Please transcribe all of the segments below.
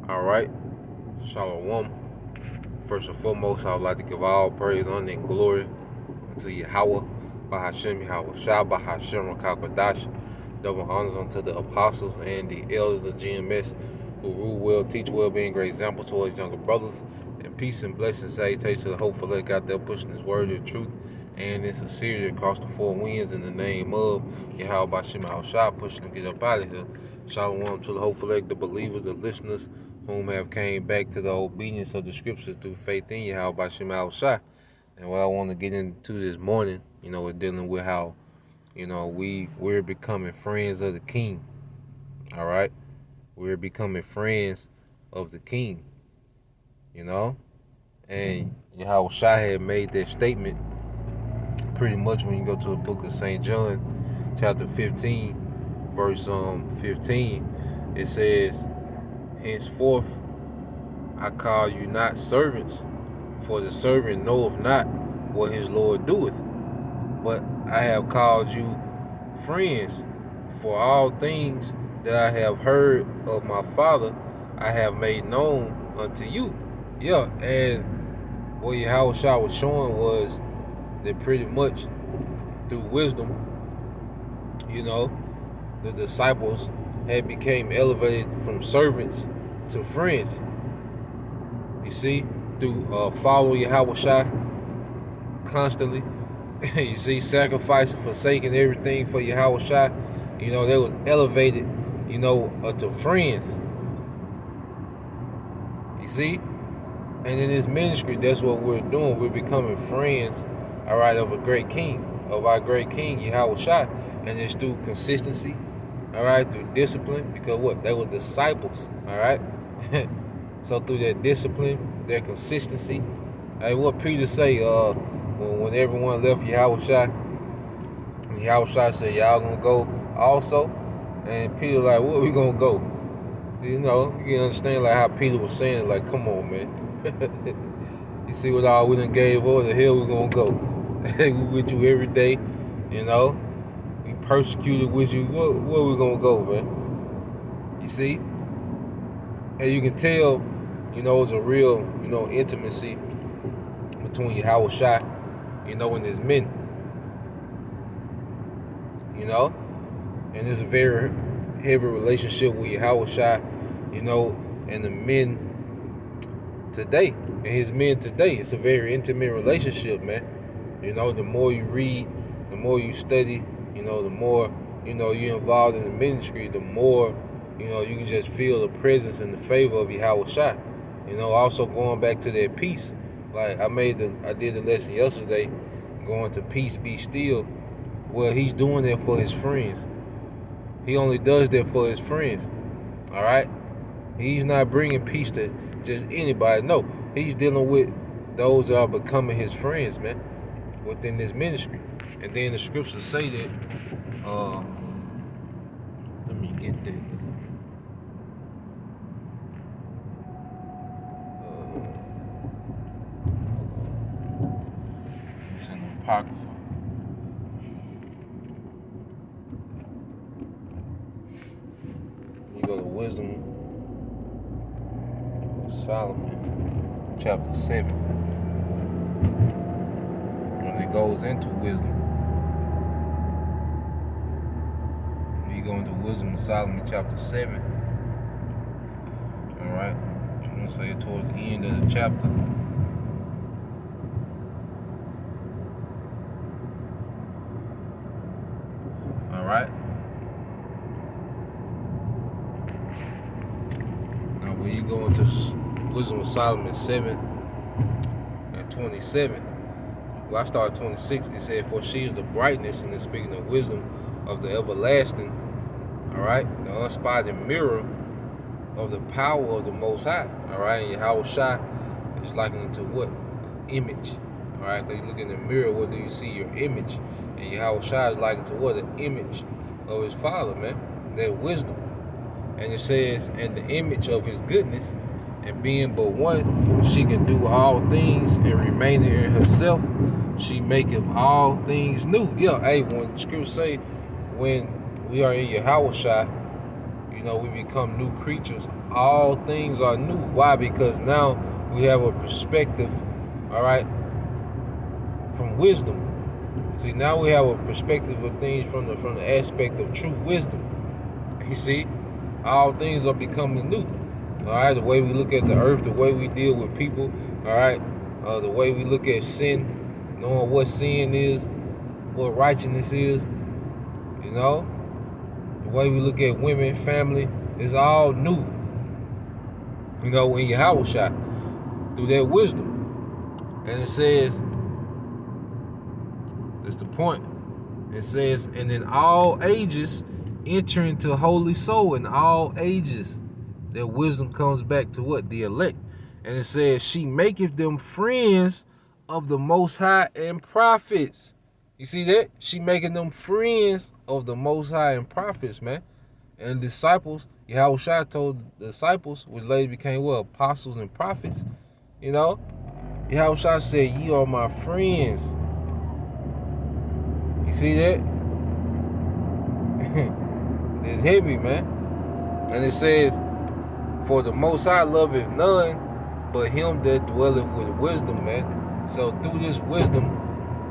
All right, Shalom. First and foremost, I would like to give all praise, honor, and glory unto Yahweh, Bahashem Yahweh, Shah Bahashem Rakakadash. Double honors unto the apostles and the elders of GMS who rule well, teach well, being great example towards younger brothers. And peace and blessings, salutation to the hopeful that got there pushing this word of truth and in sincerity across the four winds in the name of Yahweh Bahashem Yahweh Shah, pushing to get up out of here. Shalom to the hopeful elect, the believers, the listeners, whom have came back to the obedience of the scriptures through faith in Yahweh Bashem Al Shah. And what I want to get into this morning, we're dealing with how, we're becoming friends of the King. All right? We're becoming friends of the King. And Yahweh Shah had made that statement pretty much when you go to the book of St. John, chapter 15, verse 15. It says, henceforth I call you not servants, for the servant knoweth not what his Lord doeth. But I have called you friends, for all things that I have heard of my Father I have made known unto you. Yeah, and what Yahweh Shah was showing was that pretty much through wisdom, the disciples had became elevated from servants to friends. You see, through following Yahweh Shah constantly. You see, sacrificing, forsaking everything for Yahweh Shah. They was elevated, to friends. You see? And in this ministry, that's what we're doing. We're becoming friends, all right, of a great king, of our great king, Yahweh Shah. And it's through consistency, all right, through discipline, because what? They were disciples, all right? So through their discipline, their consistency, hey, what Peter say, when everyone left Yahweh Shah, Yahweh Shah said, y'all gonna go also? And Peter like, where we gonna go? You can understand like how Peter was saying, like, come on, man. You see what all we done gave over, the hell we gonna go? We with you every day, we persecuted with you. Where we gonna go, man? You see? And you can tell, it's a real, intimacy between Yahweh Shah, and his men. And it's a very heavy relationship with Yahweh Shah, and the men today, and his men today. It's a very intimate relationship, man. The more you read, the more you study, the more, you're involved in the ministry, the more, you can just feel the presence and the favor of Yahweh Shah. Also going back to that peace. Like I did the lesson yesterday, going to peace be still. Well, he's doing that for his friends. He only does that for his friends. All right? He's not bringing peace to just anybody. No, he's dealing with those that are becoming his friends, man, within this ministry. And then the scriptures say that, let me get that. It's in the Apocrypha. You go to Wisdom of Solomon, chapter 7. When it goes into wisdom, you go into Wisdom of Solomon, chapter 7. All right, I'm gonna say it towards the end of the chapter. All right. Now, when you go into Wisdom of Solomon 7 and 27, well, I started 26. It said, "For she is the brightness," and then speaking of wisdom, "of the everlasting." All right, the unspotted mirror of the power of the Most High. All right, and Yahweh Shah is likened to what? Image. All right, because you look in the mirror, what do you see? Your image. And Yahweh Shah is likened to what? An image of his Father, man. That wisdom. And it says, "and the image of his goodness, and being but one, she can do all things, and remaining in herself, she maketh all things new." Yeah, hey, when the scriptures say, when we are in Yahweh Shah, You know, we become new creatures. All things are new. Why? Because now we have a perspective, all right, from wisdom. See, now we have a perspective of things from the aspect of true wisdom. You see, all things are becoming new. All right, the way we look at the earth, the way we deal with people, all right, the way we look at sin, knowing what sin is, what righteousness is, you know, the way we look at women, family, is all new. You know, when Yahweh shot through that wisdom. And it says, that's the point. It says, and in all ages enter into holy soul. In all ages, that wisdom comes back to what? The elect. And it says, she maketh them friends of the Most High and prophets. You see that? She making them friends of the Most High and prophets, man. And disciples, Yahweh Shai told the disciples, which later became what? Apostles and prophets. You know? Yahweh Shai said, ye are my friends. You see that? It's heavy, man. And it says, for the Most High loveth none but him that dwelleth with wisdom, man. So through this wisdom,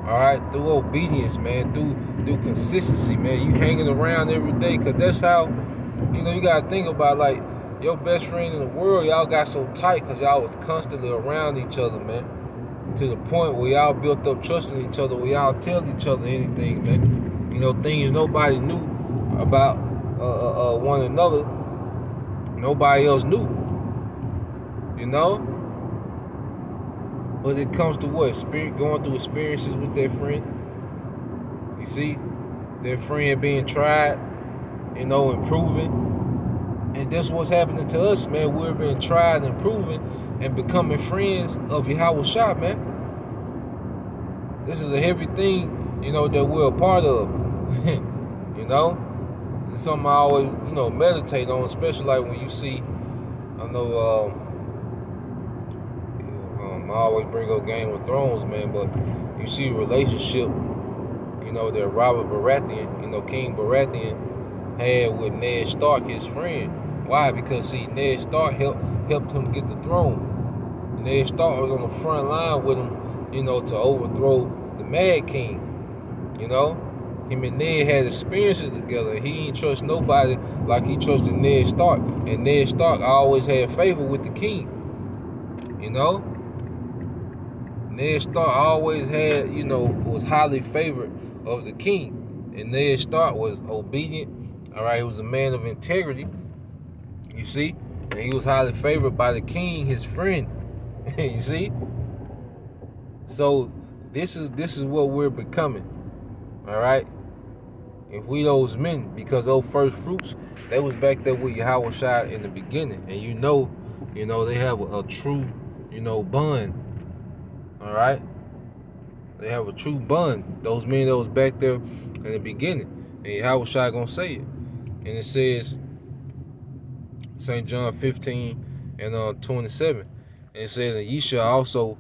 all right, through obedience, man, through consistency, man, you hanging around every day, because that's how, you know, you got to think about, like, your best friend in the world, y'all got so tight because y'all was constantly around each other, man, to the point where y'all built up trust in each other, where y'all tell each other anything, man. You know, things nobody knew about one another, nobody else knew, you know? But it comes to what? Spirit going through experiences with their friend. You see? Their friend being tried, you know, and proven. And that's what's happening to us, man. We're being tried and proven and becoming friends of Yahweh Shai, man. This is a heavy thing, you know, that we're a part of. You know? It's something I always, you know, meditate on, especially like when you see, I know, I always bring up Game of Thrones, man, but you see a relationship, you know, that Robert Baratheon, you know, King Baratheon had with Ned Stark, his friend. Why? Because, see, Ned Stark helped him get the throne. Ned Stark was on the front line with him, you know, to overthrow the Mad King, you know. Him and Ned had experiences together, and he ain't trust nobody like he trusted Ned Stark. And Ned Stark always had favor with the king, you know. Ned Stark always had, you know, was highly favored of the king. And Ned Stark was obedient, all right? He was a man of integrity, you see? And he was highly favored by the king, his friend, you see? So this is what we're becoming, all right? If we those men, because those first fruits, they was back there with Yahweh Shai in the beginning. And you know, they have a true, you know, bond. All right, they have a true bond. Those men that was back there in the beginning, and how was Shai gonna say it? And it says, St. John 15 and 27, and it says, and ye shall also.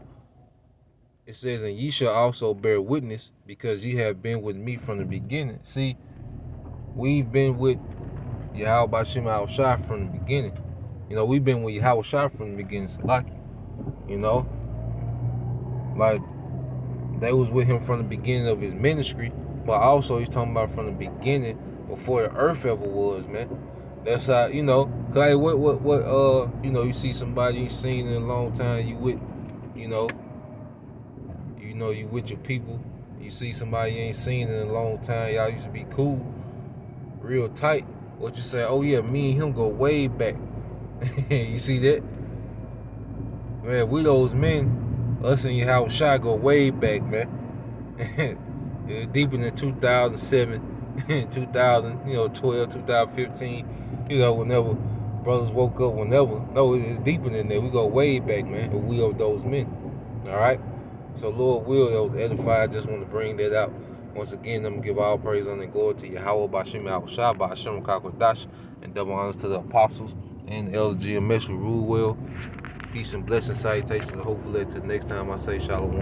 It says, and ye shall also bear witness, because ye have been with me from the beginning. See, we've been with Yahweh Bashim Shai from the beginning. You know, we've been with Yahweh Shai from the beginning, Salaki. You know. Like, they was with him from the beginning of his ministry, but also he's talking about from the beginning, before the earth ever was, man. That's how, you know, cause like what you know, you see somebody you seen in a long time, you with, you know, you with your people. You see somebody you ain't seen in a long time, y'all used to be cool, real tight. What you say? Oh yeah, me and him go way back. You see that? Man, we those men. Us and Yahweh Shai go way back, man. Deeper than 2007, 2012, 2015. You know, whenever brothers woke up, whenever. No, it's deeper than that. We go way back, man. And we are those men. All right? So, Lord will, that was edified. I just want to bring that out. Once again, I'm going to give all praise and glory to Yahweh Bashim Yahweh Shai, Bashim Kakwadash, and double honors to the apostles and the elders GMS who rule well. Peace and blessings, salutations, and hopefully till next time I say shalom.